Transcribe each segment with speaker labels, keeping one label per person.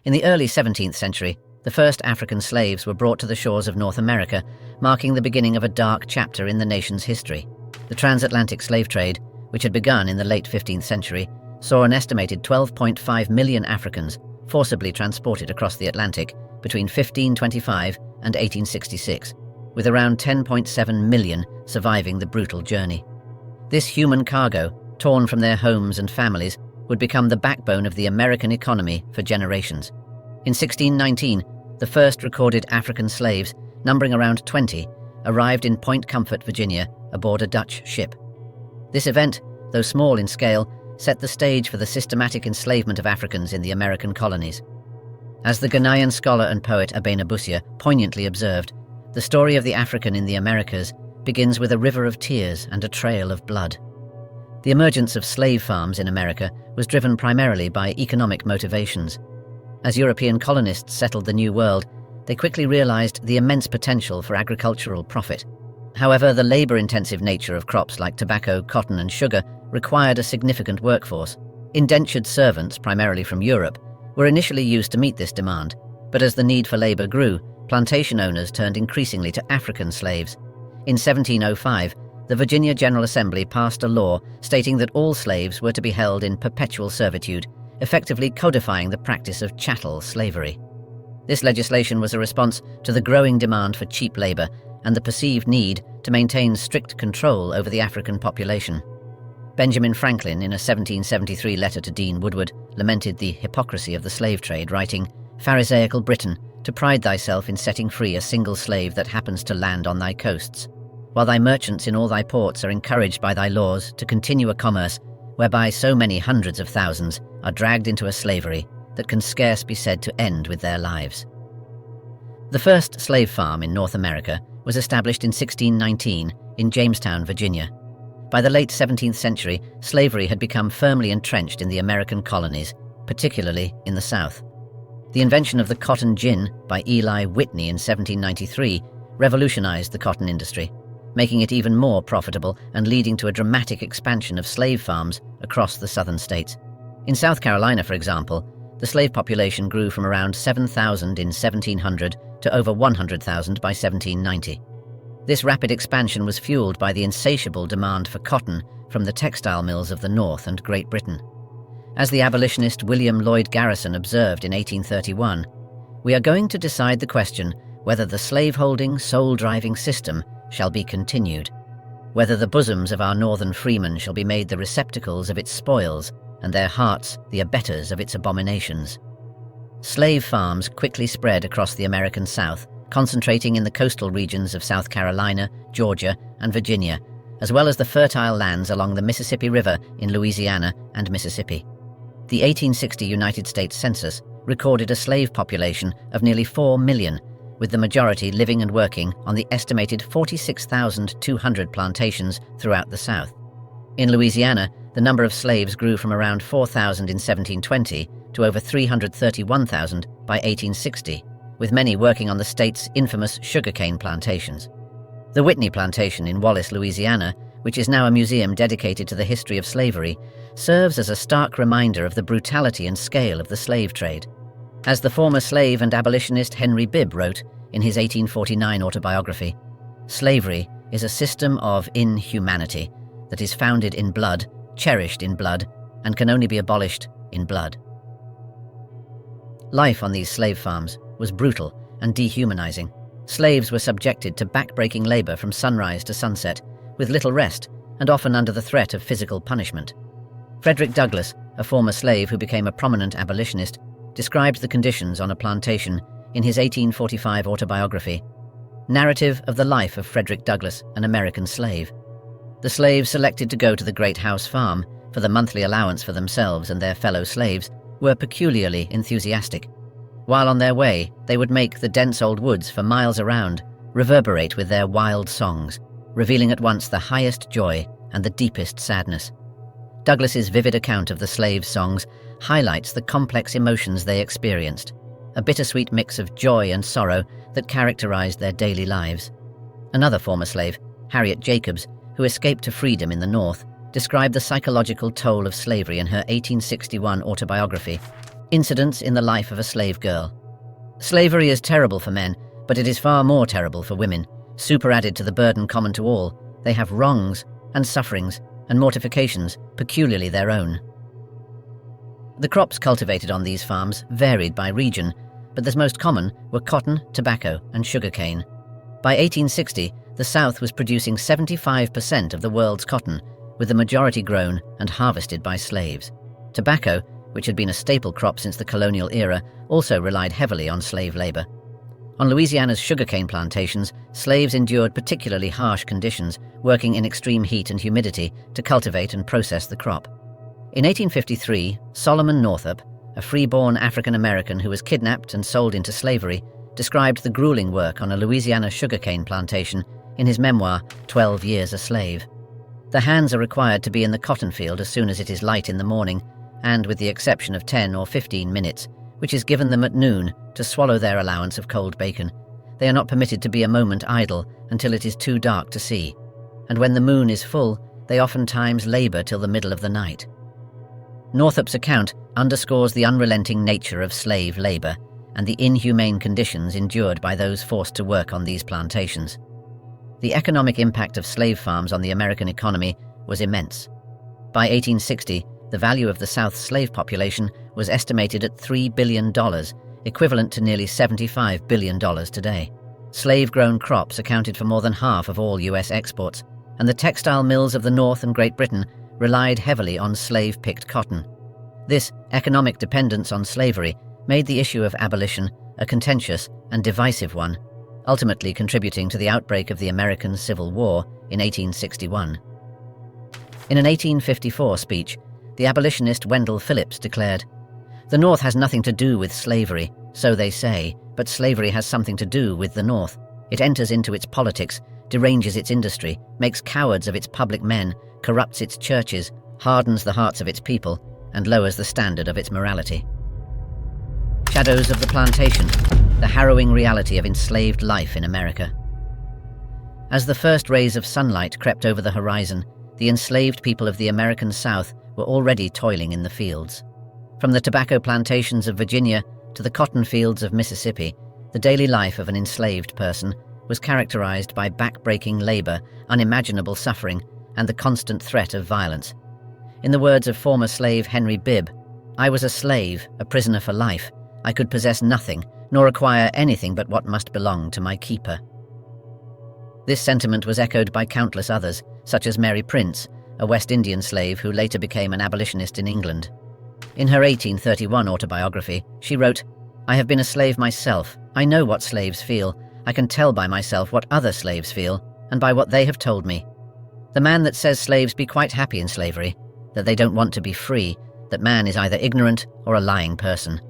Speaker 1: In the early 17th century, the first African slaves were brought to the shores of North America, marking the beginning of a dark chapter in the nation's history. The transatlantic slave trade, which had begun in the late 15th century, saw an estimated 12.5 million Africans forcibly transported across the Atlantic between 1525 and 1866, with around 10.7 million surviving the brutal journey. This human cargo, torn from their homes and families, would become the backbone of the American economy for generations. In 1619, the first recorded African slaves, numbering around 20, arrived in Point Comfort, Virginia, aboard a Dutch ship. This event, though small in scale, set the stage for the systematic enslavement of Africans in the American colonies. As the Ghanaian scholar and poet Abena Busia poignantly observed, the story of the African in the Americas begins with a river of tears and a trail of blood. The emergence of slave farms in America was driven primarily by economic motivations. As European colonists settled the New World, they quickly realized the immense potential for agricultural profit. However, the labor-intensive nature of crops like tobacco, cotton, and sugar required a significant workforce. Indentured servants, primarily from Europe, were initially used to meet this demand, but as the need for labor grew, plantation owners turned increasingly to African slaves. In 1705, the Virginia General Assembly passed a law stating that all slaves were to be held in perpetual servitude, effectively codifying the practice of chattel slavery. This legislation was a response to the growing demand for cheap labor and the perceived need to maintain strict control over the African population. Benjamin Franklin, in a 1773 letter to Dean Woodward, lamented the hypocrisy of the slave trade, writing, "Pharisaical Britain, to pride thyself in setting free a single slave that happens to land on thy coasts, while thy merchants in all thy ports are encouraged by thy laws to continue a commerce whereby so many hundreds of thousands are dragged into a slavery that can scarce be said to end with their lives." The first slave farm in North America was established in 1619 in Jamestown, Virginia. By the late 17th century, slavery had become firmly entrenched in the American colonies, particularly in the South. The invention of the cotton gin by Eli Whitney in 1793 revolutionized the cotton industry, making it even more profitable and leading to a dramatic expansion of slave farms across the southern states. In South Carolina, for example, the slave population grew from around 7,000 in 1700 to over 100,000 by 1790. This rapid expansion was fueled by the insatiable demand for cotton from the textile mills of the North and Great Britain. As the abolitionist William Lloyd Garrison observed in 1831, "We are going to decide the question whether the slave-holding, soul-driving system shall be continued, whether the bosoms of our northern freemen shall be made the receptacles of its spoils, and their hearts the abettors of its abominations." Slave farms quickly spread across the American South, concentrating in the coastal regions of South Carolina, Georgia, and Virginia, as well as the fertile lands along the Mississippi River in Louisiana and Mississippi. The 1860 United States Census recorded a slave population of nearly 4 million, with the majority living and working on the estimated 46,200 plantations throughout the South. In Louisiana, the number of slaves grew from around 4,000 in 1720 to over 331,000 by 1860, with many working on the state's infamous sugarcane plantations. The Whitney Plantation in Wallace, Louisiana, which is now a museum dedicated to the history of slavery, serves as a stark reminder of the brutality and scale of the slave trade. As the former slave and abolitionist Henry Bibb wrote in his 1849 autobiography, "Slavery is a system of inhumanity that is founded in blood, cherished in blood, and can only be abolished in blood." Life on these slave farms was brutal and dehumanizing. Slaves were subjected to backbreaking labor from sunrise to sunset, with little rest and often under the threat of physical punishment. Frederick Douglass, a former slave who became a prominent abolitionist, described the conditions on a plantation in his 1845 autobiography, Narrative of the Life of Frederick Douglass, an American Slave. The slaves selected to go to the Great House Farm for the monthly allowance for themselves and their fellow slaves were peculiarly enthusiastic. While on their way, they would make the dense old woods for miles around reverberate with their wild songs, revealing at once the highest joy and the deepest sadness. Douglass's vivid account of the slaves' songs highlights the complex emotions they experienced, a bittersweet mix of joy and sorrow that characterized their daily lives. Another former slave, Harriet Jacobs, who escaped to freedom in the North, described the psychological toll of slavery in her 1861 autobiography, Incidents in the life of a slave girl. Slavery is terrible for men, but it is far more terrible for women. Superadded to the burden common to all, they have wrongs and sufferings and mortifications peculiarly their own. The crops cultivated on these farms varied by region, but the most common were cotton, tobacco, and sugarcane. By 1860, the South was producing 75% of the world's cotton, with the majority grown and harvested by slaves. Tobacco, which had been a staple crop since the colonial era, also relied heavily on slave labor. On Louisiana's sugarcane plantations, slaves endured particularly harsh conditions, working in extreme heat and humidity to cultivate and process the crop. In 1853, Solomon Northup, a free-born African-American who was kidnapped and sold into slavery, described the grueling work on a Louisiana sugarcane plantation in his memoir, 12 Years a Slave. The hands are required to be in the cotton field as soon as it is light in the morning, and with the exception of 10 or 15 minutes, which is given them at noon to swallow their allowance of cold bacon, they are not permitted to be a moment idle until it is too dark to see, and when the moon is full, they oftentimes labor till the middle of the night. Northup's account underscores the unrelenting nature of slave labor and the inhumane conditions endured by those forced to work on these plantations. The economic impact of slave farms on the American economy was immense. By 1860, the value of the South's slave population was estimated at $3 billion, equivalent to nearly $75 billion today. Slave-grown crops accounted for more than half of all U.S. exports, and the textile mills of the North and Great Britain relied heavily on slave-picked cotton. This economic dependence on slavery made the issue of abolition a contentious and divisive one, ultimately contributing to the outbreak of the American Civil War in 1861. In an 1854 speech, the abolitionist Wendell Phillips declared, "The North has nothing to do with slavery, so they say, but slavery has something to do with the North. It enters into its politics, deranges its industry, makes cowards of its public men, corrupts its churches, hardens the hearts of its people, and lowers the standard of its morality." Shadows of the Plantation, the harrowing reality of enslaved life in America. As the first rays of sunlight crept over the horizon, the enslaved people of the American South were already toiling in the fields. From the tobacco plantations of Virginia to the cotton fields of Mississippi, the daily life of an enslaved person was characterized by back-breaking labor, unimaginable suffering, and the constant threat of violence. In the words of former slave Henry Bibb, "I was a slave, a prisoner for life. I could possess nothing, nor acquire anything but what must belong to my keeper." This sentiment was echoed by countless others, such as Mary Prince, a West Indian slave who later became an abolitionist in England. In her 1831 autobiography, she wrote, "I have been a slave myself. I know what slaves feel. I can tell by myself what other slaves feel, and by what they have told me. The man that says slaves be quite happy in slavery, that they don't want to be free, that man is either ignorant or a lying person."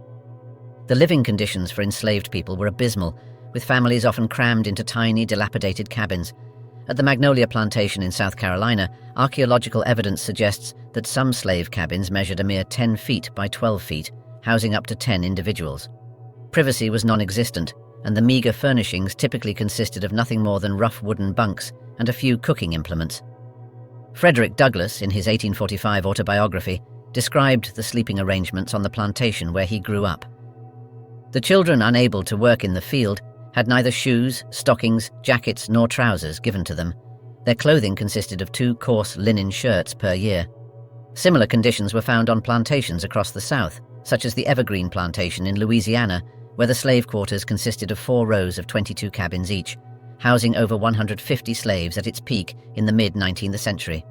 Speaker 1: The living conditions for enslaved people were abysmal, with families often crammed into tiny, dilapidated cabins. At the Magnolia Plantation in South Carolina, archaeological evidence suggests that some slave cabins measured a mere 10 feet by 12 feet, housing up to 10 individuals. Privacy was non-existent, and the meager furnishings typically consisted of nothing more than rough wooden bunks and a few cooking implements. Frederick Douglass, in his 1845 autobiography, described the sleeping arrangements on the plantation where he grew up. "The children unable to work in the field had neither shoes, stockings, jackets, nor trousers given to them. Their clothing consisted of 2 coarse linen shirts per year. Similar conditions were found on plantations across the South, such as the Evergreen Plantation in Louisiana, where the slave quarters consisted of 4 rows of 22 cabins each, housing over 150 slaves at its peak in the mid-19th century.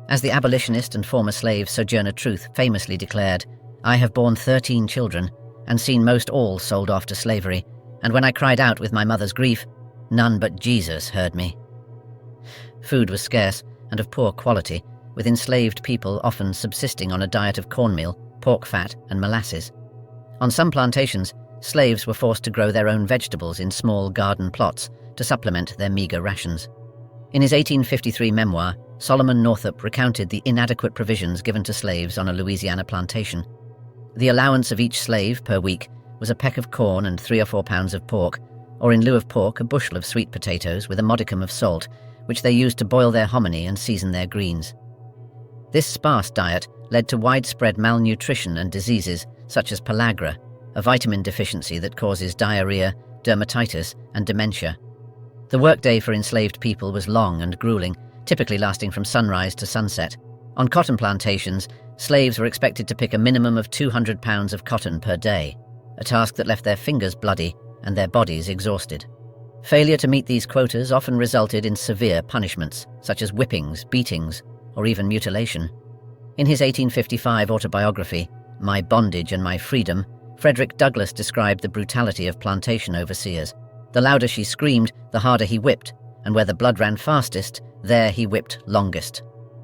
Speaker 1: As the abolitionist and former slave Sojourner Truth famously declared, "I have borne 13 children, and seen most all sold off to slavery, and when I cried out with my mother's grief, none but Jesus heard me." Food was scarce and of poor quality, with enslaved people often subsisting on a diet of cornmeal, pork fat, and molasses. On some plantations, slaves were forced to grow their own vegetables in small garden plots to supplement their meager rations. In his 1853 memoir, Solomon Northup recounted the inadequate provisions given to slaves on a Louisiana plantation. The allowance of each slave per week was a peck of corn and 3 or 4 pounds of pork, or in lieu of pork a bushel of sweet potatoes with a modicum of salt, which they used to boil their hominy and season their greens. This sparse diet led to widespread malnutrition and diseases such as pellagra, a vitamin deficiency that causes diarrhea, dermatitis, and dementia. The workday for enslaved people was long and grueling, typically lasting from sunrise to sunset. On cotton plantations, slaves were expected to pick a minimum of 200 pounds of cotton per day, a task that left their fingers bloody and their bodies exhausted. Failure to meet these quotas often resulted in severe punishments, such as whippings, beatings, or even mutilation. In his 1855 autobiography, My Bondage and My Freedom, Frederick Douglass described the brutality of plantation overseers. The louder she screamed, the harder he whipped, and where the blood ran fastest, there he whipped longest.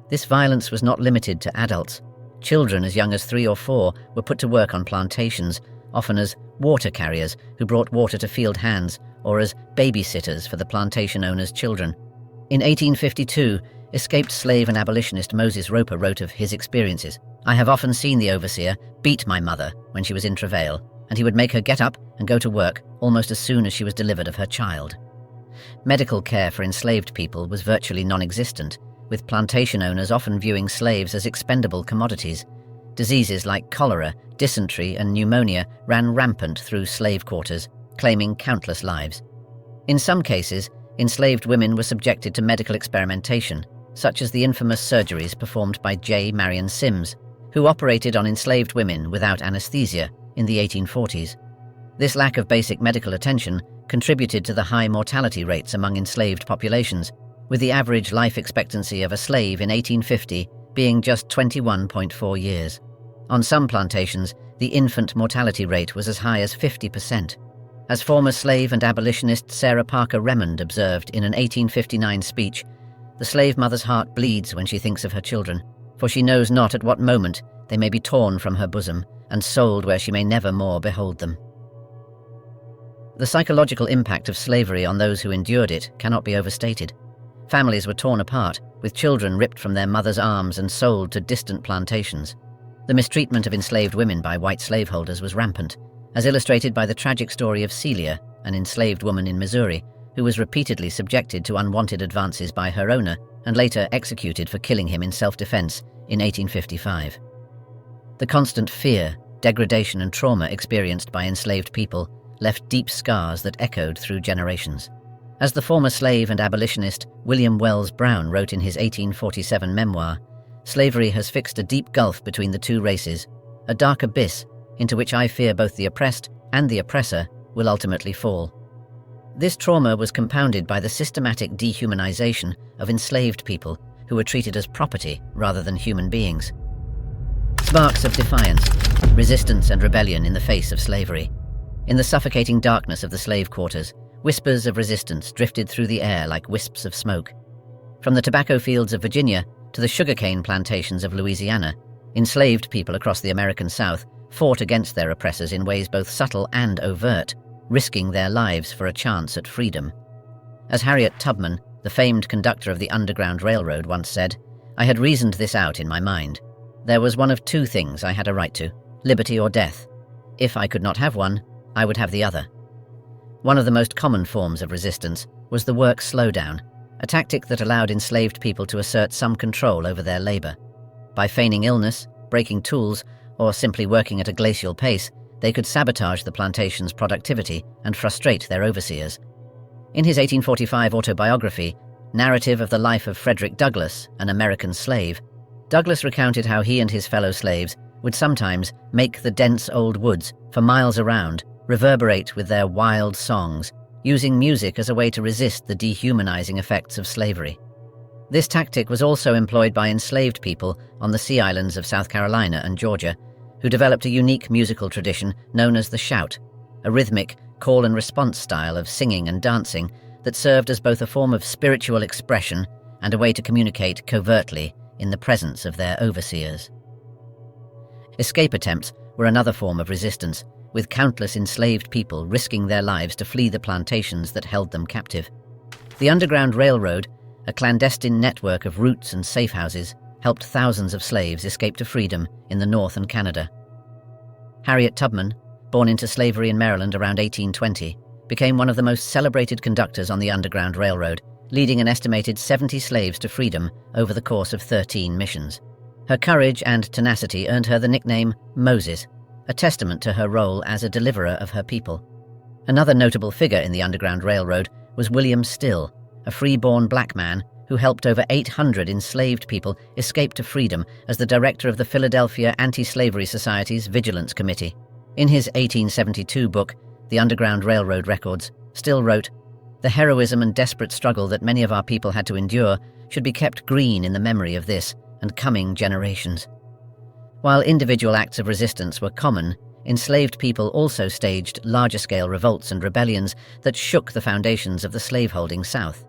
Speaker 1: This violence was not limited to adults. Children as young as 3 or 4 were put to work on plantations, often as water carriers who brought water to field hands, or as babysitters for the plantation owners' children. In 1852, escaped slave and abolitionist Moses Roper wrote of his experiences. "I have often seen the overseer beat my mother when she was in travail, and he would make her get up and go to work almost as soon as she was delivered of her child." Medical care for enslaved people was virtually non-existent, with plantation owners often viewing slaves as expendable commodities. Diseases like cholera, dysentery, and pneumonia ran rampant through slave quarters, claiming countless lives. In some cases, enslaved women were subjected to medical experimentation, such as the infamous surgeries performed by J. Marion Sims, who operated on enslaved women without anesthesia in the 1840s. This lack of basic medical attention contributed to the high mortality rates among enslaved populations, with the average life expectancy of a slave in 1850 being just 21.4 years. On some plantations, the infant mortality rate was as high as 50%. As former slave and abolitionist Sarah Parker Remond observed in an 1859 speech, "The slave mother's heart bleeds when she thinks of her children, for she knows not at what moment they may be torn from her bosom and sold where she may never more behold them." The psychological impact of slavery on those who endured it cannot be overstated. Families were torn apart, with children ripped from their mothers' arms and sold to distant plantations. The mistreatment of enslaved women by white slaveholders was rampant, as illustrated by the tragic story of Celia, an enslaved woman in Missouri, who was repeatedly subjected to unwanted advances by her owner and later executed for killing him in self-defense in 1855. The constant fear, degradation, and trauma experienced by enslaved people left deep scars that echoed through generations. As the former slave and abolitionist William Wells Brown wrote in his 1847 memoir, "Slavery has fixed a deep gulf between the two races, a dark abyss into which I fear both the oppressed and the oppressor will ultimately fall." This trauma was compounded by the systematic dehumanization of enslaved people who were treated as property rather than human beings. Sparks of defiance, resistance and rebellion in the face of slavery. In the suffocating darkness of the slave quarters, whispers of resistance drifted through the air like wisps of smoke. From the tobacco fields of Virginia to the sugarcane plantations of Louisiana, enslaved people across the American South fought against their oppressors in ways both subtle and overt, risking their lives for a chance at freedom. As Harriet Tubman, the famed conductor of the Underground Railroad, once said, "I had reasoned this out in my mind. There was one of 2 things I had a right to, liberty or death. If I could not have one, I would have the other." One of the most common forms of resistance was the work slowdown, a tactic that allowed enslaved people to assert some control over their labor. By feigning illness, breaking tools, or simply working at a glacial pace, they could sabotage the plantation's productivity and frustrate their overseers. In his 1845 autobiography, Narrative of the Life of Frederick Douglass, an American Slave, Douglass recounted how he and his fellow slaves would sometimes make the dense old woods for miles around reverberate with their wild songs, using music as a way to resist the dehumanizing effects of slavery. This tactic was also employed by enslaved people on the Sea Islands of South Carolina and Georgia, who developed a unique musical tradition known as the shout, a rhythmic call and response style of singing and dancing that served as both a form of spiritual expression and a way to communicate covertly in the presence of their overseers. Escape attempts were another form of resistance, with countless enslaved people risking their lives to flee the plantations that held them captive. The Underground Railroad, a clandestine network of routes and safe houses, helped thousands of slaves escape to freedom in the North and Canada. Harriet Tubman, born into slavery in Maryland around 1820, became one of the most celebrated conductors on the Underground Railroad, leading an estimated 70 slaves to freedom over the course of 13 missions. Her courage and tenacity earned her the nickname Moses, a testament to her role as a deliverer of her people. Another notable figure in the Underground Railroad was William Still, a free-born black man who helped over 800 enslaved people escape to freedom as the director of the Philadelphia Anti-Slavery Society's Vigilance Committee. In his 1872 book, The Underground Railroad Records, Still wrote, "The heroism and desperate struggle that many of our people had to endure should be kept green in the memory of this and coming generations." While individual acts of resistance were common, enslaved people also staged larger-scale revolts and rebellions that shook the foundations of the slaveholding South.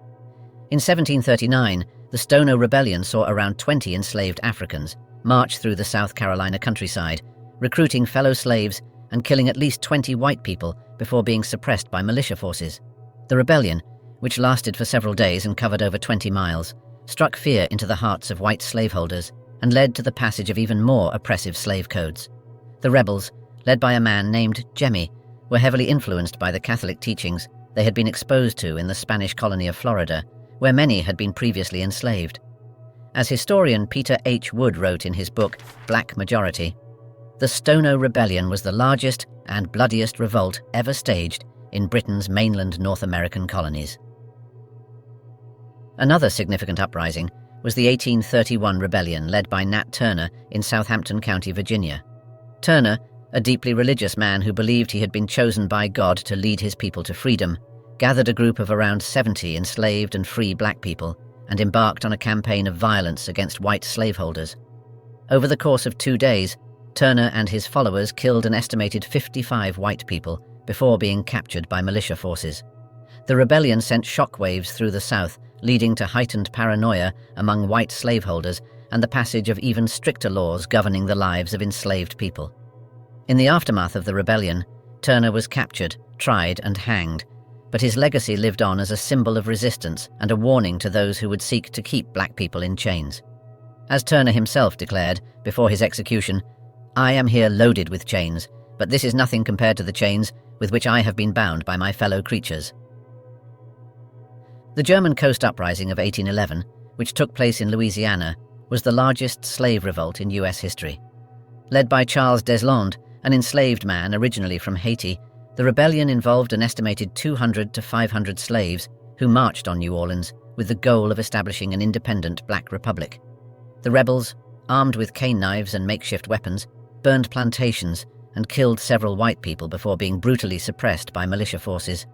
Speaker 1: In 1739, the Stono Rebellion saw around 20 enslaved Africans march through the South Carolina countryside, recruiting fellow slaves and killing at least 20 white people before being suppressed by militia forces. The rebellion, which lasted for several days and covered over 20 miles, struck fear into the hearts of white slaveholders and led to the passage of even more oppressive slave codes. The rebels, led by a man named Jemmy, were heavily influenced by the Catholic teachings they had been exposed to in the Spanish colony of Florida, where many had been previously enslaved. As historian Peter H. Wood wrote in his book, Black Majority, the Stono Rebellion was the largest and bloodiest revolt ever staged in Britain's mainland North American colonies. Another significant uprising was the 1831 rebellion led by Nat Turner in Southampton County, Virginia. Turner, a deeply religious man who believed he had been chosen by God to lead his people to freedom, gathered a group of around 70 enslaved and free black people and embarked on a campaign of violence against white slaveholders. Over the course of 2 days, Turner and his followers killed an estimated 55 white people before being captured by militia forces. The rebellion sent shockwaves through the South, leading to heightened paranoia among white slaveholders and the passage of even stricter laws governing the lives of enslaved people. In the aftermath of the rebellion, Turner was captured, tried, and hanged, but his legacy lived on as a symbol of resistance and a warning to those who would seek to keep black people in chains. As Turner himself declared before his execution, "I am here loaded with chains, but this is nothing compared to the chains with which I have been bound by my fellow creatures." The German Coast Uprising of 1811, which took place in Louisiana, was the largest slave revolt in U.S. history. Led by Charles Deslandes, an enslaved man originally from Haiti, the rebellion involved an estimated 200 to 500 slaves who marched on New Orleans with the goal of establishing an independent black republic. The rebels, armed with cane knives and makeshift weapons, burned plantations and killed several white people before being brutally suppressed by militia forces.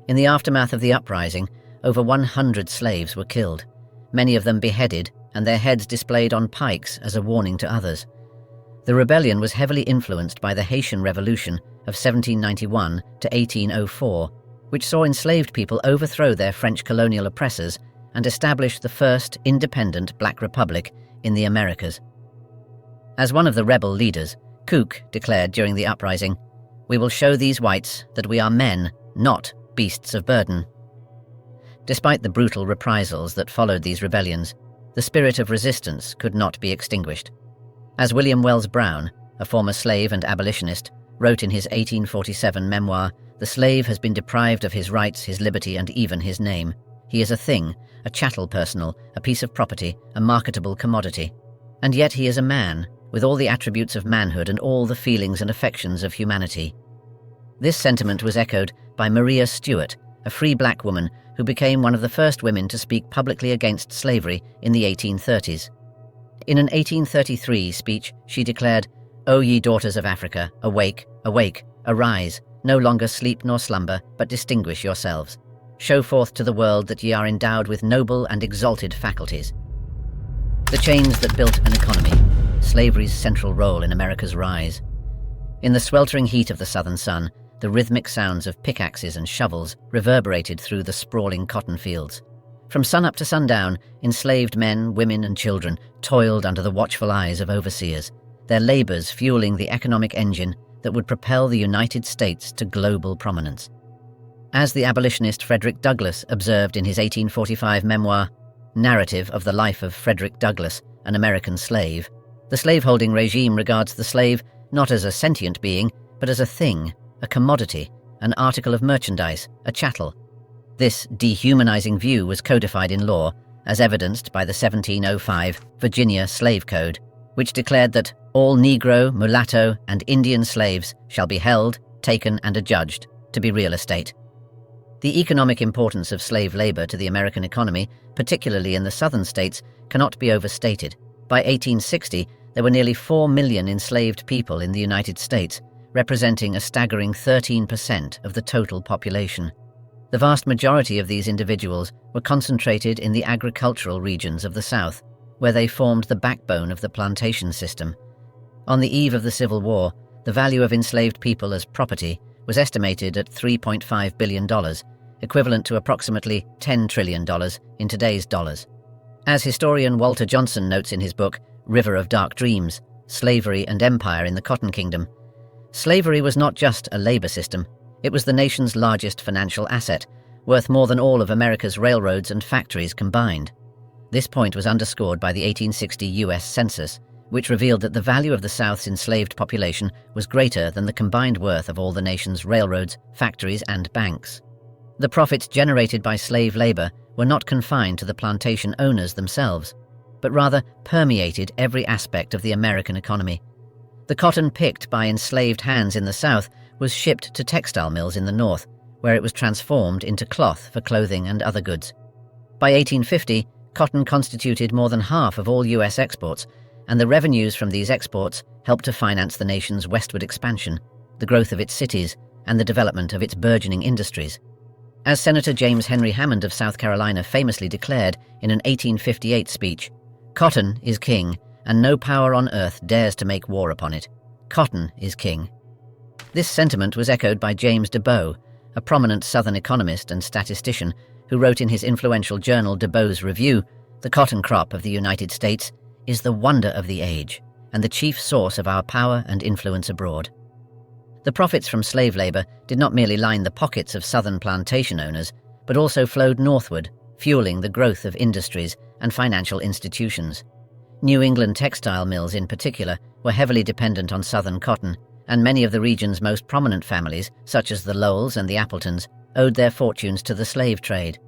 Speaker 1: In the aftermath of the uprising, over 100 slaves were killed, many of them beheaded and their heads displayed on pikes as a warning to others. The rebellion was heavily influenced by the Haitian Revolution of 1791 to 1804, which saw enslaved people overthrow their French colonial oppressors and establish the first independent black republic in the Americas. As one of the rebel leaders, Cook declared during the uprising, "We will show these whites that we are men, not beasts of burden." Despite the brutal reprisals that followed these rebellions, the spirit of resistance could not be extinguished. As William Wells Brown, a former slave and abolitionist, wrote in his 1847 memoir, "The slave has been deprived of his rights, his liberty, and even his name. He is a thing, a chattel personal, a piece of property, a marketable commodity. And yet he is a man, with all the attributes of manhood and all the feelings and affections of humanity." This sentiment was echoed by Maria Stuart, a free black woman who became one of the first women to speak publicly against slavery in the 1830s. In an 1833 speech, she declared, "O ye daughters of Africa, awake, awake, arise, no longer sleep nor slumber, but distinguish yourselves. Show forth to the world that ye are endowed with noble and exalted faculties." The chains that built an economy, slavery's central role in America's rise. In the sweltering heat of the southern sun, the rhythmic sounds of pickaxes and shovels reverberated through the sprawling cotton fields. From sunup to sundown, enslaved men, women, and children toiled under the watchful eyes of overseers, their labors fueling the economic engine that would propel the United States to global prominence. As the abolitionist Frederick Douglass observed in his 1845 memoir, Narrative of the Life of Frederick Douglass, an American Slave, the slaveholding regime regards the slave not as a sentient being, but as a thing, a commodity, an article of merchandise, a chattel. This dehumanizing view was codified in law, as evidenced by the 1705 Virginia Slave Code. which declared that all Negro, mulatto, and Indian slaves shall be held, taken, and adjudged to be real estate. The economic importance of slave labor to the American economy, particularly in the southern states, cannot be overstated. By 1860, there were nearly 4 million enslaved people in the United States, representing a staggering 13% of the total population. The vast majority of these individuals were concentrated in the agricultural regions of the South, where they formed the backbone of the plantation system. On the eve of the Civil War, the value of enslaved people as property was estimated at $3.5 billion, equivalent to approximately $10 trillion in today's dollars. As historian Walter Johnson notes in his book, River of Dark Dreams, Slavery and Empire in the Cotton Kingdom, slavery was not just a labor system, it was the nation's largest financial asset, worth more than all of America's railroads and factories combined. This point was underscored by the 1860 U.S. Census, which revealed that the value of the South's enslaved population was greater than the combined worth of all the nation's railroads, factories, and banks. The profits generated by slave labor were not confined to the plantation owners themselves, but rather permeated every aspect of the American economy. The cotton picked by enslaved hands in the South was shipped to textile mills in the North, where it was transformed into cloth for clothing and other goods. By 1850, cotton constituted more than half of all U.S. exports, and the revenues from these exports helped to finance the nation's westward expansion, the growth of its cities, and the development of its burgeoning industries. As Senator James Henry Hammond of South Carolina famously declared in an 1858 speech, "Cotton is king, and no power on earth dares to make war upon it. Cotton is king." This sentiment was echoed by James DeBow, a prominent Southern economist and statistician who wrote in his influential journal DeBow's Review, "The cotton crop of the United States is the wonder of the age and the chief source of our power and influence abroad." The profits from slave labor did not merely line the pockets of Southern plantation owners, but also flowed northward, fueling the growth of industries and financial institutions. New England textile mills in particular were heavily dependent on Southern cotton, and many of the region's most prominent families, such as the Lowells and the Appletons, owed their fortunes to the slave trade.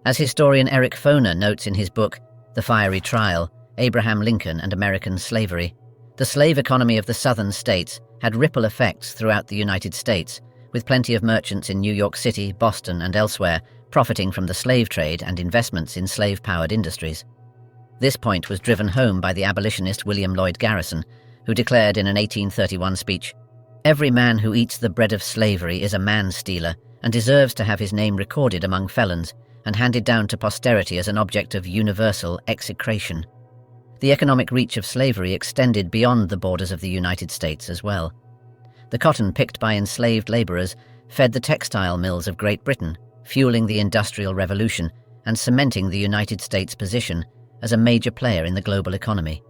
Speaker 1: As historian Eric Foner notes in his book, The Fiery Trial, Abraham Lincoln and American Slavery, the slave economy of the southern states had ripple effects throughout the United States, with plenty of merchants in New York City, Boston, and elsewhere profiting from the slave trade and investments in slave-powered industries. This point was driven home by the abolitionist William Lloyd Garrison, who declared in an 1831 speech, "Every man who eats the bread of slavery is a man-stealer and deserves to have his name recorded among felons and handed down to posterity as an object of universal execration." The economic reach of slavery extended beyond the borders of the United States as well. The cotton picked by enslaved laborers fed the textile mills of Great Britain, fueling the Industrial Revolution and cementing the United States' position as a major player in the global economy.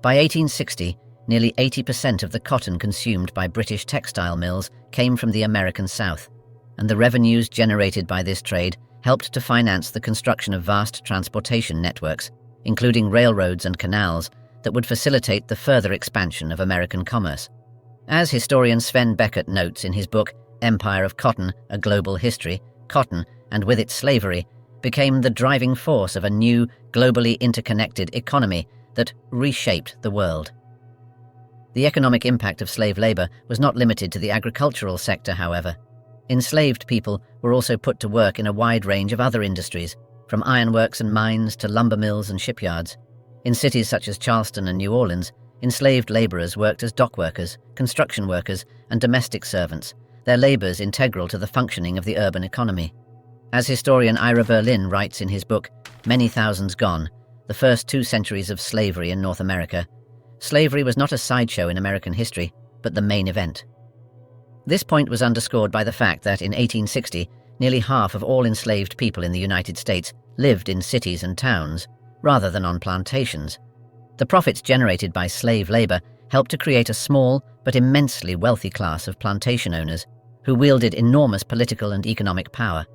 Speaker 1: By 1860, nearly 80% of the cotton consumed by British textile mills came from the American South, and the revenues generated by this trade helped to finance the construction of vast transportation networks, including railroads and canals, that would facilitate the further expansion of American commerce. As historian Sven Beckert notes in his book, Empire of Cotton, A Global History, cotton, and with it slavery, became the driving force of a new, globally interconnected economy that reshaped the world. The economic impact of slave labor was not limited to the agricultural sector, however. Enslaved people were also put to work in a wide range of other industries, from ironworks and mines to lumber mills and shipyards. In cities such as Charleston and New Orleans, enslaved laborers worked as dock workers, construction workers, and domestic servants, their labors integral to the functioning of the urban economy. As historian Ira Berlin writes in his book, Many Thousands Gone, The First 2 Centuries of Slavery in North America, slavery was not a sideshow in American history, but the main event. This point was underscored by the fact that in 1860, nearly half of all enslaved people in the United States lived in cities and towns, rather than on plantations. The profits generated by slave labor helped to create a small but immensely wealthy class of plantation owners who wielded enormous political and economic power.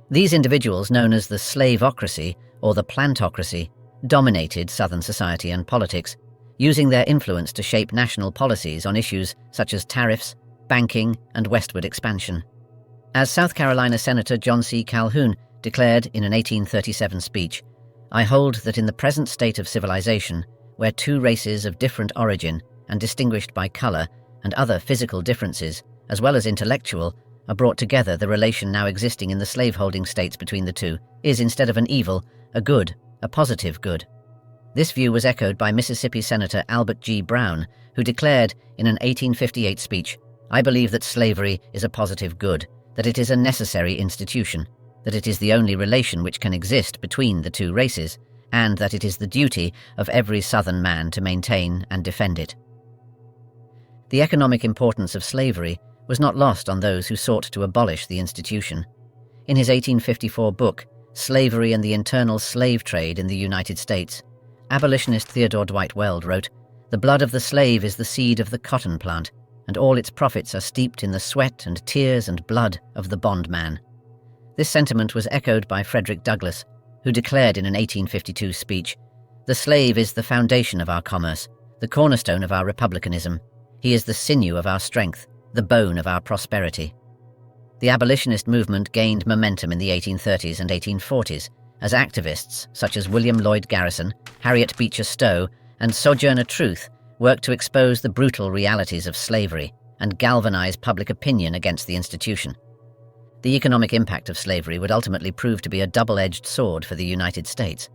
Speaker 1: These individuals, known as the slaveocracy or the plantocracy, dominated Southern society and politics, using their influence to shape national policies on issues such as tariffs, banking, and westward expansion. As South Carolina Senator John C. Calhoun declared in an 1837 speech, "I hold that in the present state of civilization, where two races of different origin and distinguished by color and other physical differences, as well as intellectual, are brought together, the relation now existing in the slaveholding states between the two is, instead of an evil, a good, a positive good. This view was echoed by Mississippi Senator Albert G. Brown, who declared in an 1858 speech, "I believe that slavery is a positive good, that it is a necessary institution, that it is the only relation which can exist between the two races, and that it is the duty of every Southern man to maintain and defend it." The economic importance of slavery was not lost on those who sought to abolish the institution. In his 1854 book, Slavery and the Internal Slave Trade in the United States, abolitionist Theodore Dwight Weld wrote, "The blood of the slave is the seed of the cotton plant, and all its profits are steeped in the sweat and tears and blood of the bondman." This sentiment was echoed by Frederick Douglass, who declared in an 1852 speech, "The slave is the foundation of our commerce, the cornerstone of our republicanism. He is the sinew of our strength, the bone of our prosperity." The abolitionist movement gained momentum in the 1830s and 1840s as activists such as William Lloyd Garrison, Harriet Beecher Stowe, and Sojourner Truth worked to expose the brutal realities of slavery and galvanize public opinion against the institution. The economic impact of slavery would ultimately prove to be a double-edged sword for the United States.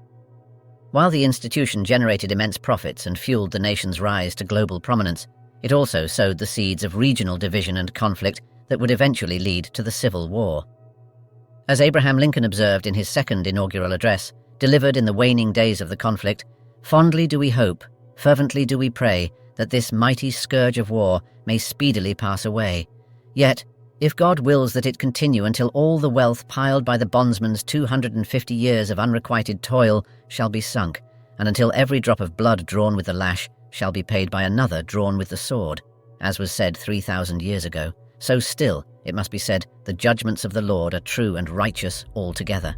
Speaker 1: While the institution generated immense profits and fueled the nation's rise to global prominence, it also sowed the seeds of regional division and conflict that would eventually lead to the Civil War. As Abraham Lincoln observed in his second inaugural address, delivered in the waning days of the conflict, "Fondly do we hope, fervently do we pray, that this mighty scourge of war may speedily pass away. Yet, if God wills that it continue until all the wealth piled by the bondsman's 250 years of unrequited toil shall be sunk, and until every drop of blood drawn with the lash shall be paid by another drawn with the sword, as was said 3,000 years ago, so still, it must be said, the judgments of the Lord are true and righteous altogether."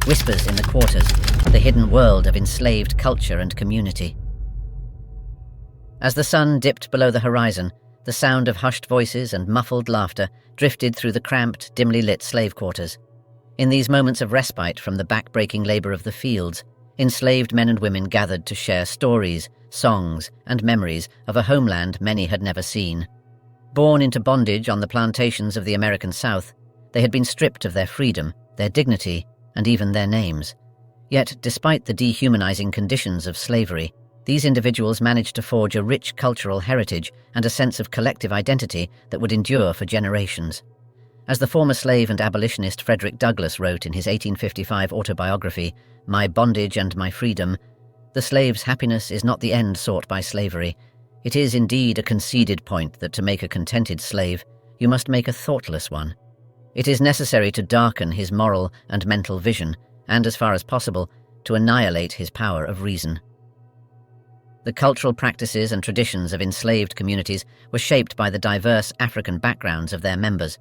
Speaker 1: Whispers in the Quarters, the hidden world of enslaved culture and community. As the sun dipped below the horizon, the sound of hushed voices and muffled laughter drifted through the cramped, dimly lit slave quarters. In these moments of respite from the back-breaking labor of the fields, enslaved men and women gathered to share stories, songs, and memories of a homeland many had never seen. Born into bondage on the plantations of the American South, they had been stripped of their freedom, their dignity, and even their names. Yet, despite the dehumanizing conditions of slavery, these individuals managed to forge a rich cultural heritage and a sense of collective identity that would endure for generations. As the former slave and abolitionist Frederick Douglass wrote in his 1855 autobiography, "My Bondage and My Freedom," "The slave's happiness is not the end sought by slavery. It is indeed a conceded point that to make a contented slave, you must make a thoughtless one. It is necessary to darken his moral and mental vision, and, as far as possible, to annihilate his power of reason." The cultural practices and traditions of enslaved communities were shaped by the diverse African backgrounds of their members.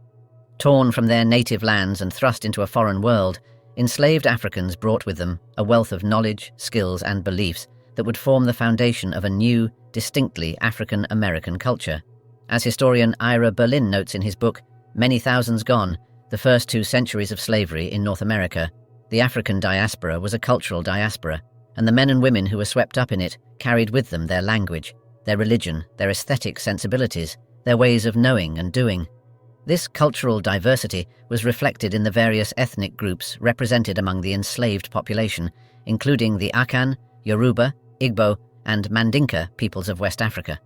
Speaker 1: Torn from their native lands and thrust into a foreign world, enslaved Africans brought with them a wealth of knowledge, skills, and beliefs that would form the foundation of a new, distinctly African-American culture. As historian Ira Berlin notes in his book, Many Thousands Gone, The First 2 Centuries of Slavery in North America, the African diaspora was a cultural diaspora, and the men and women who were swept up in it carried with them their language, their religion, their aesthetic sensibilities, their ways of knowing and doing. This cultural diversity was reflected in the various ethnic groups represented among the enslaved population, including the Akan, Yoruba, Igbo, and Mandinka peoples of West Africa.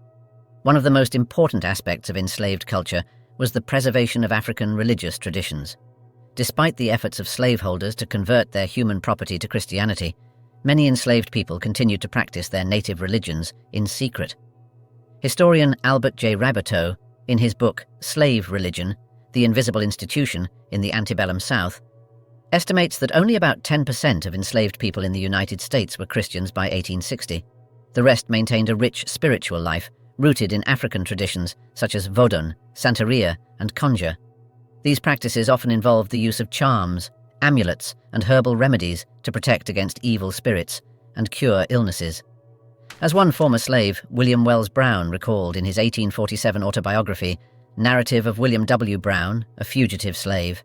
Speaker 1: One of the most important aspects of enslaved culture was the preservation of African religious traditions. Despite the efforts of slaveholders to convert their human property to Christianity, many enslaved people continued to practice their native religions in secret. Historian Albert J. Raboteau, in his book Slave Religion, The Invisible Institution in the Antebellum South, estimates that only about 10% of enslaved people in the United States were Christians by 1860. The rest maintained a rich spiritual life, rooted in African traditions such as Vodun, Santeria, and Conjure. These practices often involved the use of charms, amulets, and herbal remedies to protect against evil spirits and cure illnesses. As one former slave, William Wells Brown, recalled in his 1847 autobiography, Narrative of William W. Brown, a Fugitive Slave,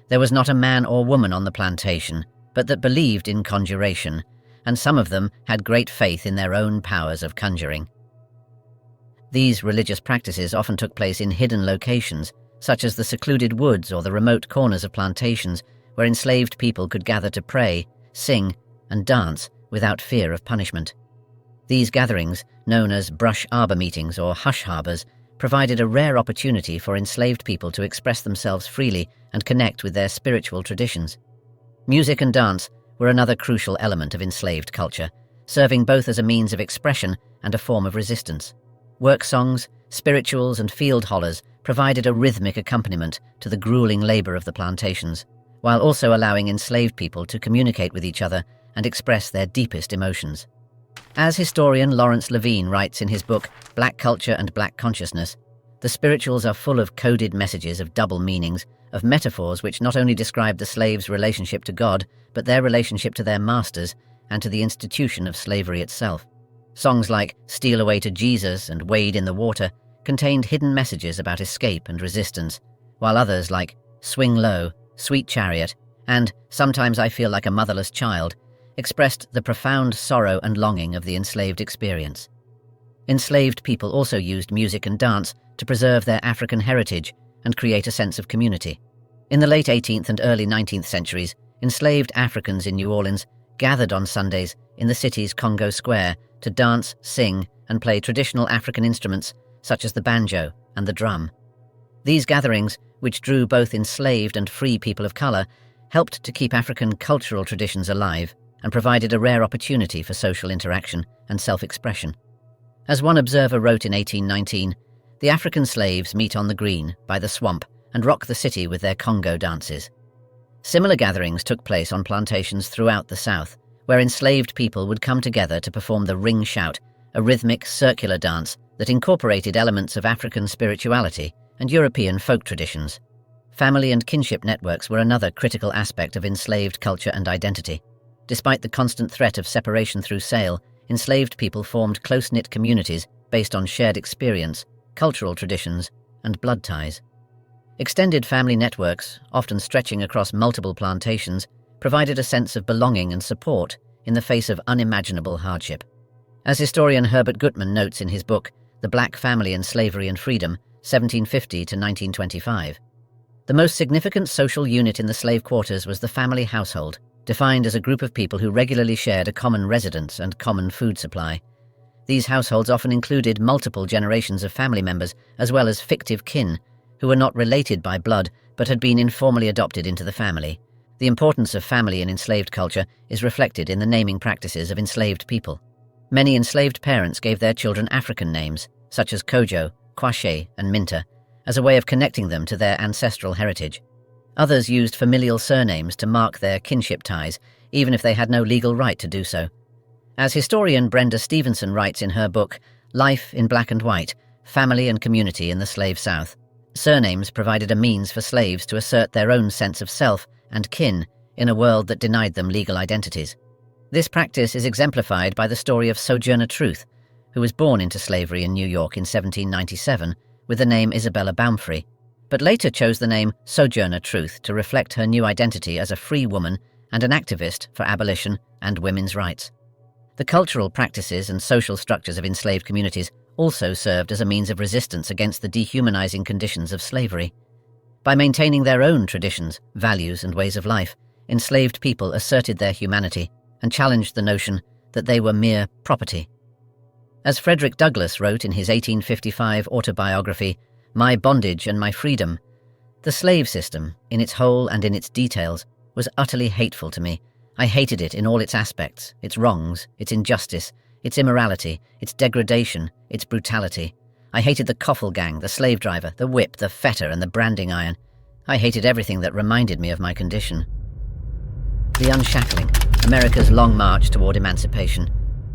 Speaker 1: "There was not a man or woman on the plantation, but that believed in conjuration, and some of them had great faith in their own powers of conjuring. These religious practices often took place in hidden locations, such as the secluded woods or the remote corners of plantations, where enslaved people could gather to pray, sing, and dance without fear of punishment. These gatherings, known as brush arbor meetings or hush harbors, provided a rare opportunity for enslaved people to express themselves freely and connect with their spiritual traditions. Music and dance were another crucial element of enslaved culture, serving both as a means of expression and a form of resistance. Work songs, spirituals, and field hollers provided a rhythmic accompaniment to the grueling labor of the plantations, while also allowing enslaved people to communicate with each other and express their deepest emotions. As historian Lawrence Levine writes in his book Black Culture and Black Consciousness, the spirituals are full of coded messages of double meanings, of metaphors which not only describe the slaves' relationship to God, but their relationship to their masters and to the institution of slavery itself. Songs like Steal Away to Jesus and Wade in the Water contained hidden messages about escape and resistance, while others like Swing Low, Sweet Chariot, and Sometimes I Feel Like a Motherless Child expressed the profound sorrow and longing of the enslaved experience. Enslaved people also used music and dance to preserve their African heritage and create a sense of community. In the late 18th and early 19th centuries, enslaved Africans in New Orleans gathered on Sundays in the city's Congo Square to dance, sing, and play traditional African instruments such as the banjo and the drum. These gatherings, which drew both enslaved and free people of color, helped to keep African cultural traditions alive and provided a rare opportunity for social interaction and self-expression. As one observer wrote in 1819, the African slaves meet on the green by the swamp and rock the city with their Congo dances. Similar gatherings took place on plantations throughout the South, where enslaved people would come together to perform the ring shout, a rhythmic circular dance that incorporated elements of African spirituality and European folk traditions. Family and kinship networks were another critical aspect of enslaved culture and identity. Despite the constant threat of separation through sale, enslaved people formed close-knit communities based on shared experience, cultural traditions, and blood ties. Extended family networks, often stretching across multiple plantations, provided a sense of belonging and support in the face of unimaginable hardship. As historian Herbert Gutman notes in his book, The Black Family in Slavery and Freedom, 1750 to 1925, the most significant social unit in the slave quarters was the family household, defined as a group of people who regularly shared a common residence and common food supply. These households often included multiple generations of family members, as well as fictive kin, who were not related by blood but had been informally adopted into the family. The importance of family in enslaved culture is reflected in the naming practices of enslaved people. Many enslaved parents gave their children African names, such as Kojo, Kwashe, and Minta, as a way of connecting them to their ancestral heritage. Others used familial surnames to mark their kinship ties, even if they had no legal right to do so. As historian Brenda Stevenson writes in her book, Life in Black and White, Family and Community in the Slave South, surnames provided a means for slaves to assert their own sense of self and kin in a world that denied them legal identities. This practice is exemplified by the story of Sojourner Truth, who was born into slavery in New York in 1797 with the name Isabella Baumfree, but later chose the name Sojourner Truth to reflect her new identity as a free woman and an activist for abolition and women's rights. The cultural practices and social structures of enslaved communities also served as a means of resistance against the dehumanizing conditions of slavery. By maintaining their own traditions, values, and ways of life, enslaved people asserted their humanity and challenged the notion that they were mere property. As Frederick Douglass wrote in his 1855 autobiography, My Bondage and My Freedom, the slave system, in its whole and in its details, was utterly hateful to me. I hated it in all its aspects, its wrongs, its injustice, its immorality, its degradation, its brutality. I hated the coffle gang, the slave driver, the whip, the fetter, and the branding iron. I hated everything that reminded me of my condition. The Unshackling, America's long march toward emancipation.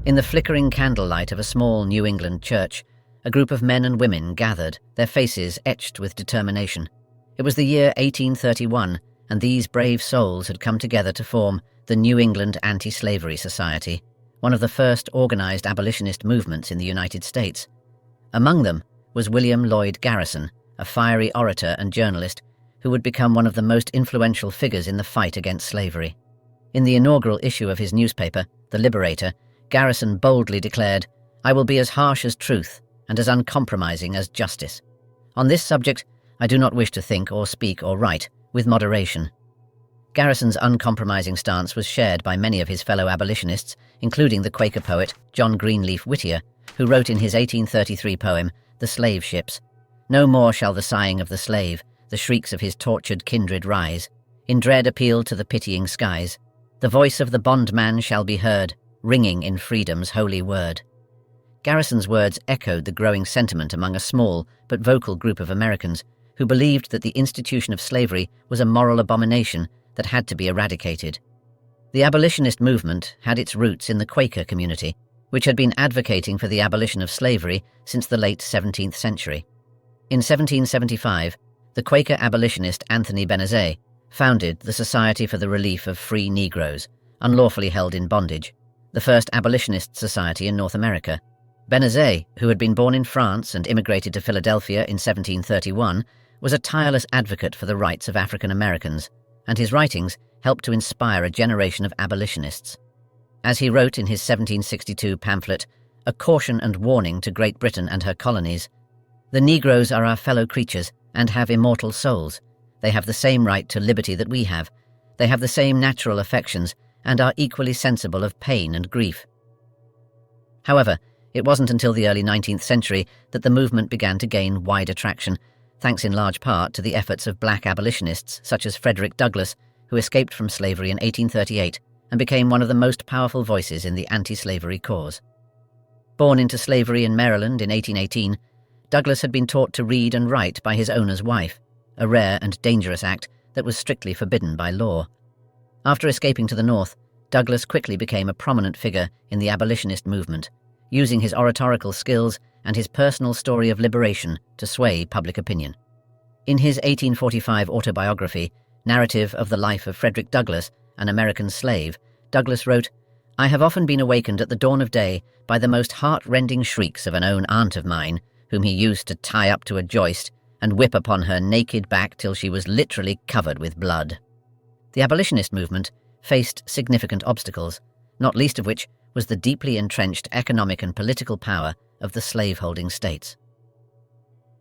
Speaker 1: In the flickering candlelight of a small New England church, a group of men and women gathered, their faces etched with determination. It was the year 1831, and these brave souls had come together to form the New England Anti-Slavery Society, one of the first organized abolitionist movements in the United States. Among them was William Lloyd Garrison, a fiery orator and journalist who would become one of the most influential figures in the fight against slavery. In the inaugural issue of his newspaper, the liberator, Garrison boldly declared, "I will be as harsh as truth and as uncompromising as justice. On this subject, I do not wish to think or speak or write with moderation." Garrison's uncompromising stance was shared by many of his fellow abolitionists, including the Quaker poet John Greenleaf Whittier, who wrote in his 1833 poem, The Slave Ships, "No more shall the sighing of the slave, the shrieks of his tortured kindred rise. In dread appeal to the pitying skies. The voice of the bondman shall be heard, ringing in freedom's holy word." Garrison's words echoed the growing sentiment among a small but vocal group of Americans who believed that the institution of slavery was a moral abomination that had to be eradicated. The abolitionist movement had its roots in the Quaker community, which had been advocating for the abolition of slavery since the late 17th century. In 1775, the Quaker abolitionist Anthony Benezet founded the Society for the Relief of Free Negroes, unlawfully held in bondage, the first abolitionist society in North America. Benezet, who had been born in France and immigrated to Philadelphia in 1731, was a tireless advocate for the rights of African Americans, and his writings helped to inspire a generation of abolitionists. As he wrote in his 1762 pamphlet, A Caution and Warning to Great Britain and Her Colonies, "The Negroes are our fellow creatures and have immortal souls. They have the same right to liberty that we have. They have the same natural affections and are equally sensible of pain and grief." However, it wasn't until the early 19th century that the movement began to gain wider traction, thanks in large part to the efforts of black abolitionists such as Frederick Douglass, who escaped from slavery in 1838 and became one of the most powerful voices in the anti-slavery cause. Born into slavery in Maryland in 1818, Douglass had been taught to read and write by his owner's wife, a rare and dangerous act that was strictly forbidden by law. After escaping to the North, Douglass quickly became a prominent figure in the abolitionist movement, using his oratorical skills and his personal story of liberation to sway public opinion. In his 1845 autobiography, Narrative of the Life of Frederick Douglass, an American Slave, Douglass wrote, "I have often been awakened at the dawn of day by the most heart-rending shrieks of an own aunt of mine, whom he used to tie up to a joist and whip upon her naked back till she was literally covered with blood." The abolitionist movement faced significant obstacles, not least of which was the deeply entrenched economic and political power of the slave-holding states.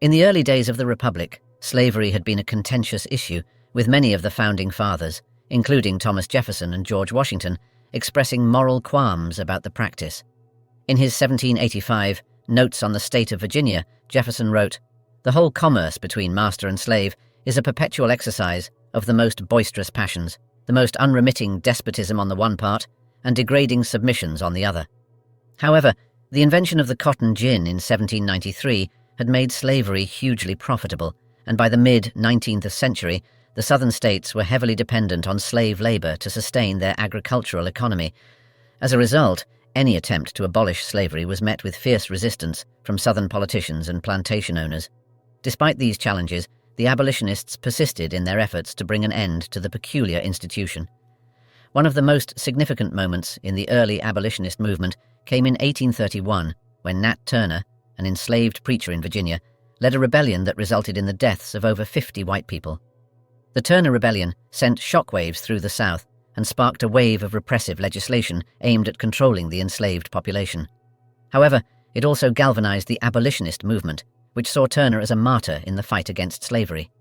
Speaker 1: In the early days of the Republic, slavery had been a contentious issue, with many of the founding fathers, including Thomas Jefferson and George Washington, expressing moral qualms about the practice. In his 1785 Notes on the State of Virginia, Jefferson wrote, "The whole commerce between master and slave is a perpetual exercise of the most boisterous passions, the most unremitting despotism on the one part, and degrading submissions on the other." However, the invention of the cotton gin in 1793 had made slavery hugely profitable, and by the mid-19th century, the southern states were heavily dependent on slave labor to sustain their agricultural economy. As a result, any attempt to abolish slavery was met with fierce resistance from southern politicians and plantation owners. Despite these challenges, the abolitionists persisted in their efforts to bring an end to the peculiar institution. One of the most significant moments in the early abolitionist movement came in 1831, when Nat Turner, an enslaved preacher in Virginia, led a rebellion that resulted in the deaths of over 50 white people. The Turner Rebellion sent shockwaves through the South and sparked a wave of repressive legislation aimed at controlling the enslaved population. However, it also galvanized the abolitionist movement, which saw Turner as a martyr in the fight against slavery.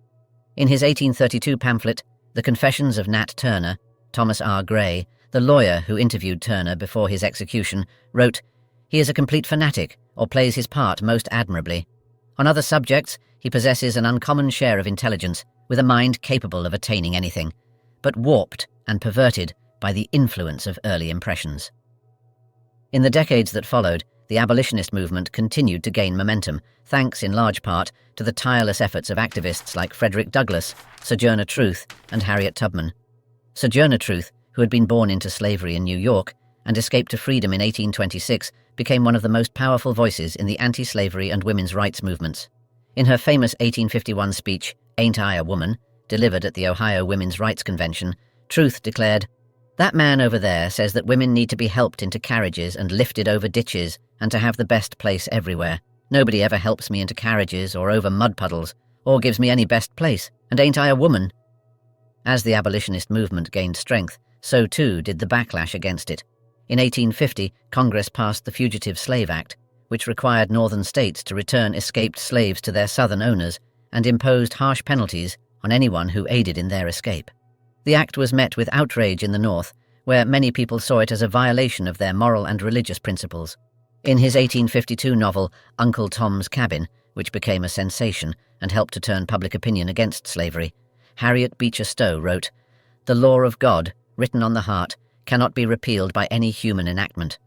Speaker 1: In his 1832 pamphlet, The Confessions of Nat Turner, Thomas R. Gray, the lawyer who interviewed Turner before his execution, wrote, "He is a complete fanatic, or plays his part most admirably. On other subjects, he possesses an uncommon share of intelligence, with a mind capable of attaining anything, but warped and perverted by the influence of early impressions." In the decades that followed, the abolitionist movement continued to gain momentum, thanks in large part to the tireless efforts of activists like Frederick Douglass, Sojourner Truth, and Harriet Tubman. Sojourner Truth, who had been born into slavery in New York and escaped to freedom in 1826, became one of the most powerful voices in the anti-slavery and women's rights movements. In her famous 1851 speech, "Ain't I a Woman?", delivered at the Ohio Women's Rights Convention, Truth declared, "That man over there says that women need to be helped into carriages and lifted over ditches and to have the best place everywhere. Nobody ever helps me into carriages or over mud puddles, or gives me any best place, and ain't I a woman?" As the abolitionist movement gained strength, so too did the backlash against it. In 1850, Congress passed the Fugitive Slave Act, which required northern states to return escaped slaves to their southern owners and imposed harsh penalties on anyone who aided in their escape. The act was met with outrage in the North, where many people saw it as a violation of their moral and religious principles. In his 1852 novel Uncle Tom's Cabin, which became a sensation and helped to turn public opinion against slavery, Harriet Beecher Stowe wrote, "The law of God, written on the heart, cannot be repealed by any human enactment."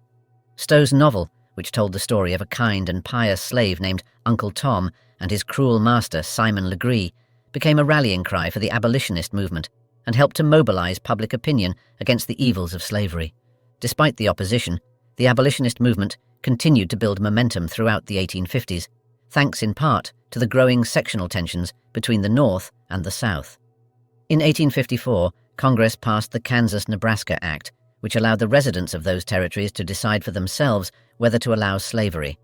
Speaker 1: Stowe's novel, which told the story of a kind and pious slave named Uncle Tom and his cruel master Simon Legree, became a rallying cry for the abolitionist movement and helped to mobilize public opinion against the evils of slavery. Despite the opposition, the abolitionist movement continued to build momentum throughout the 1850s, thanks in part to the growing sectional tensions between the North and the South. In 1854, Congress passed the Kansas-Nebraska Act, which allowed the residents of those territories to decide for themselves whether to allow slavery.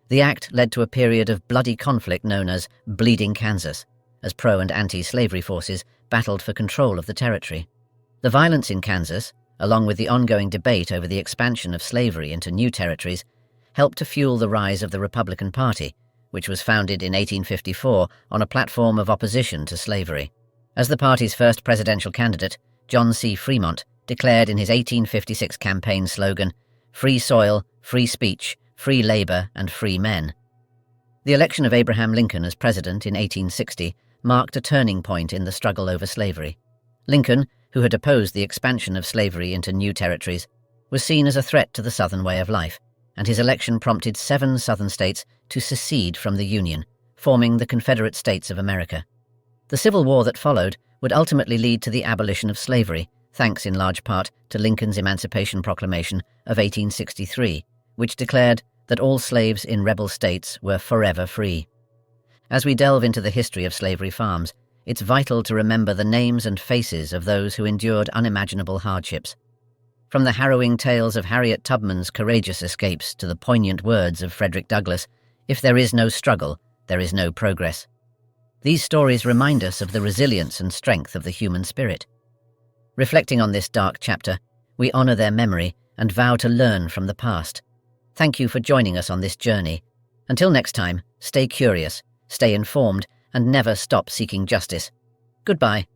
Speaker 1: The act led to a period of bloody conflict known as Bleeding Kansas, as pro- and anti-slavery forces battled for control of the territory. The violence in Kansas, along with the ongoing debate over the expansion of slavery into new territories, helped to fuel the rise of the Republican Party, which was founded in 1854 on a platform of opposition to slavery. As the party's first presidential candidate, John C. Fremont declared in his 1856 campaign slogan, "Free soil, free speech, free labor, and free men." The election of Abraham Lincoln as president in 1860 marked a turning point in the struggle over slavery. Lincoln, who had opposed the expansion of slavery into new territories, was seen as a threat to the Southern way of life, and his election prompted 7 Southern states to secede from the Union, forming the Confederate States of America. The Civil War that followed would ultimately lead to the abolition of slavery, thanks in large part to Lincoln's Emancipation Proclamation of 1863, which declared that all slaves in rebel states were forever free. As we delve into the history of slavery farms, it's vital to remember the names and faces of those who endured unimaginable hardships. From the harrowing tales of Harriet Tubman's courageous escapes to the poignant words of Frederick Douglass, "If there is no struggle, there is no progress." These stories remind us of the resilience and strength of the human spirit. Reflecting on this dark chapter, we honor their memory and vow to learn from the past. Thank you for joining us on this journey. Until next time, stay curious, stay informed, and never stop seeking justice. Goodbye.